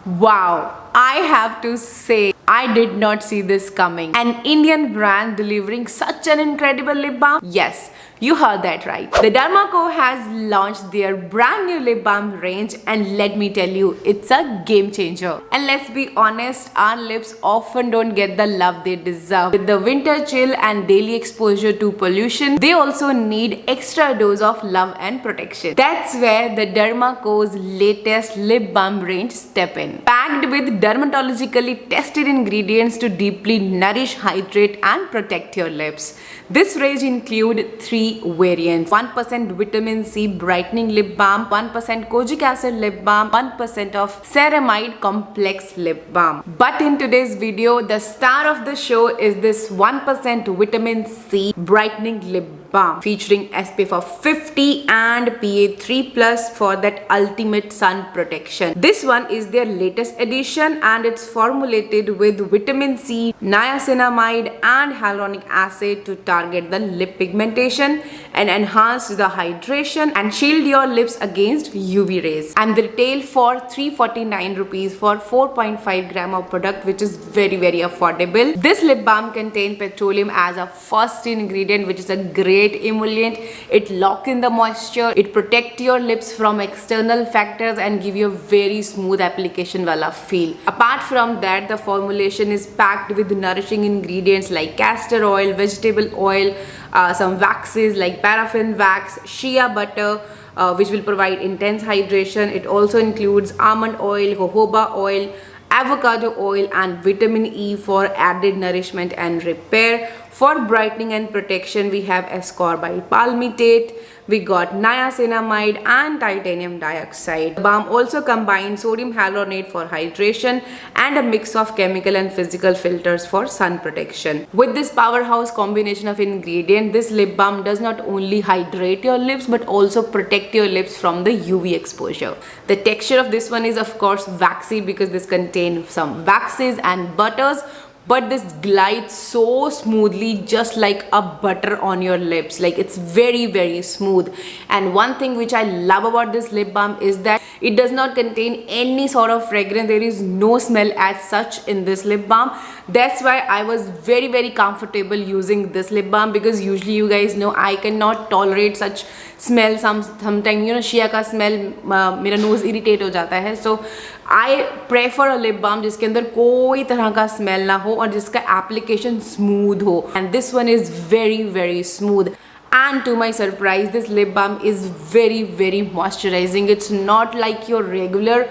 Wow, I have to say, I did not see this coming. An Indian brand delivering such an incredible lip balm? Yes, you heard that right. The Derma Co has launched their brand new lip balm range, and let me tell you, it's a game changer. And let's be honest, our lips often don't get the love they deserve. With the winter chill and daily exposure to pollution, they also need extra dose of love and protection. That's where the Derma Co's latest lip balm range step in. Packed with dermatologically tested ingredients to deeply nourish, hydrate and protect your lips. This range includes 3 variants: 1% vitamin C brightening lip balm, 1% kojic acid lip balm, 1% of ceramide complex lip balm. But in today's video, the star of the show is this 1% vitamin C brightening lip balm featuring SPF of 50 and PA3+ for that ultimate sun protection. This one is their latest edition and it's formulated with vitamin C, niacinamide and hyaluronic acid to target the lip pigmentation and enhance the hydration and shield your lips against UV rays. And they retail for 349 rupees for 4.5 gram of product, which is very affordable. This lip balm contains petroleum as a first ingredient, which is a great emollient. It locks in the moisture, it protects your lips from external factors and give you a very smooth application wala feel. Apart from that, the formulation is packed with nourishing ingredients like castor oil, vegetable oil, some waxes like paraffin wax, shea butter, which will provide intense hydration. It also includes almond oil, jojoba oil, avocado oil and vitamin E for added nourishment and repair. For brightening and protection, we have ascorbyl palmitate, we got niacinamide and titanium dioxide. The balm also combines sodium hyaluronate for hydration and a mix of chemical and physical filters for sun protection. With this powerhouse combination of ingredients, this lip balm does not only hydrate your lips but also protect your lips from the UV exposure. The texture of this one is of course waxy because this contains some waxes and butters, but this glides so smoothly just like a butter on your lips. Like it's very smooth. And one thing which I love about this lip balm is that it does not contain any sort of fragrance. There is no smell as such in this lip balm. That's why I was very comfortable using this lip balm, because usually you guys know I cannot tolerate such smell. Sometimes you know shea का smell मेरा nose irritate हो जाता है. So I prefer a lip balm जिसके अंदर कोई तरह का smell ना हो और जिसका application smooth हो. And this one is very smooth. And to my surprise, this lip balm is very moisturizing. It's not like your regular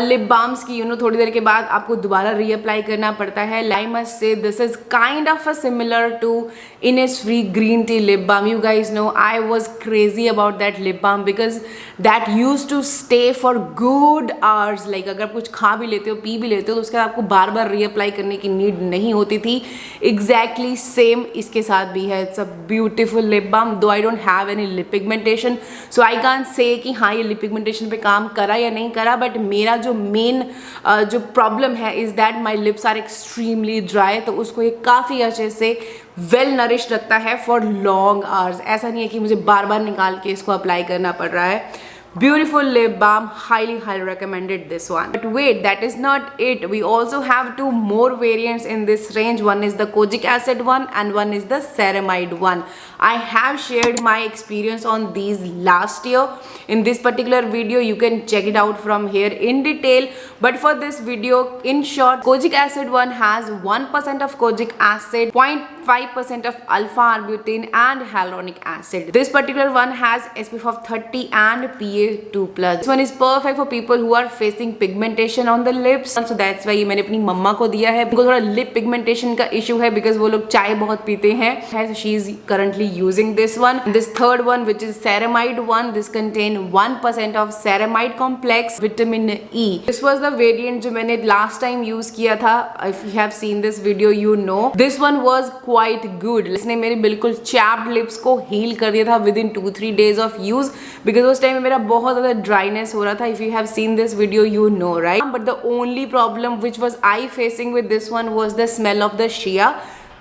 lip balms की थोड़ी देर के बाद आपको दोबारा रीअप्लाई करना पड़ता है. I must say this is kind of a similar to Innisfree green tea lip balm. You guys know I was crazy about that lip balm because that used to stay for good hours. Like अगर आप कुछ खा भी लेते हो, P भी लेते हो, तो उसके बाद आपको बार रीअप्लाई करने की नीड नहीं होती थी. Exactly same इसके साथ भी है. It's a beautiful lip balm. Though I don't have any lip pigmentation, so I can't say कि हाँ ये lip pigmentation पे काम करा या नहीं करा. But मेरा जो main जो problem है is that my lips are extremely dry. तो उसको ये काफ़ी अच्छे से well nourished रखता है for long hours. ऐसा नहीं है कि मुझे बार निकाल के इसको अप्लाई करना पड़ रहा है. Beautiful lip balm, highly recommended this one. But wait, that is not it. We also have 2 more variants in this range. One is the kojic acid one and one is the ceramide one. I have shared my experience on these last year. In this particular video, you can check it out from here in detail. But for this video, in short, kojic acid one has 1% of kojic acid, 0.5% of alpha arbutin and hyaluronic acid. This particular one has SPF of 30 and PA2+. This one is perfect for people who are facing pigmentation on the lips. So that's why ये मैंने अपनी मम्मा को दिया है. उनको थोड़ा lip pigmentation का issue है because वो लोग चाय बहुत पीते हैं. So she is currently using this one. And this third one, which is ceramide one, this contain 1% of ceramide complex, vitamin E. This was the variant जो मैंने last time use किया था. If you have seen this video, you know this one was quite good. इसने मेरे बिल्कुल chapped lips को heal कर दिया था within 2-3 days of use, because उस टाइम में मेरा बहुत ज़्यादा dryness हो रहा था. If you have seen this video, you know, right? But the only problem which was I facing with this one was the smell of the shea.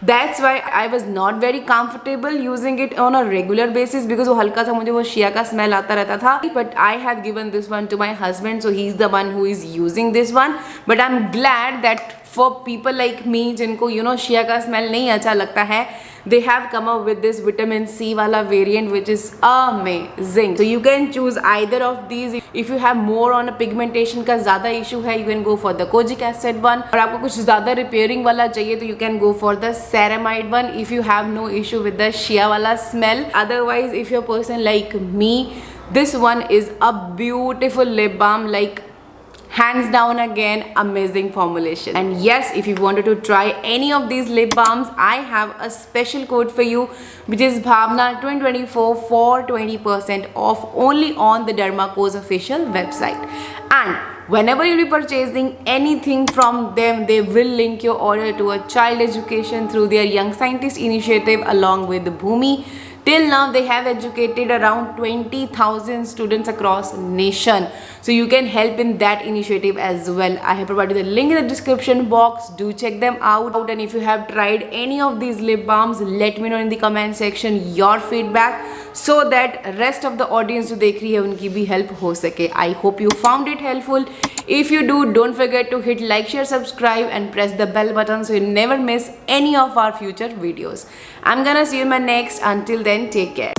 That's why I was not very comfortable using it on a regular basis because वो हल्का सा मुझे वो शिया का smell आता रहता था. But I have given this one to my husband, so he's the one who is using this one. But I'm glad that for people like me जिनको शिया का स्मेल नहीं अच्छा लगता है, they have come up with this vitamin C वाला variant which is amazing. So you can choose either of these. If you have more on a pigmentation का ज़्यादा issue है, you can go for the kojic acid one. और आपको कुछ ज़्यादा repairing वाला चाहिए तो you can go for the ceramide one if you have no issue with the shea वाला smell. Otherwise, if you're a person like me, this one is a beautiful lip balm, like hands down again amazing formulation. And yes, if you wanted to try any of these lip balms, I have a special code for you which is Bhavna 2024 for 20% off only on the Dermaco's official website. And whenever you'll be purchasing anything from them, they will link your order to a child education through their Young Scientist initiative along with Bhumi. Till now, they have educated around 20,000 students across nation. So you can help in that initiative as well. I have provided the link in the description box. Do check them out. And if you have tried any of these lip balms, let me know in the comment section your feedback so that rest of the audience जो देख रही है उनकी भी help हो सके. I hope you found it helpful. If you do, don't forget to hit like, share, subscribe and press the bell button so you never miss any of our future videos. I'm gonna see you in my next. Until then, take care.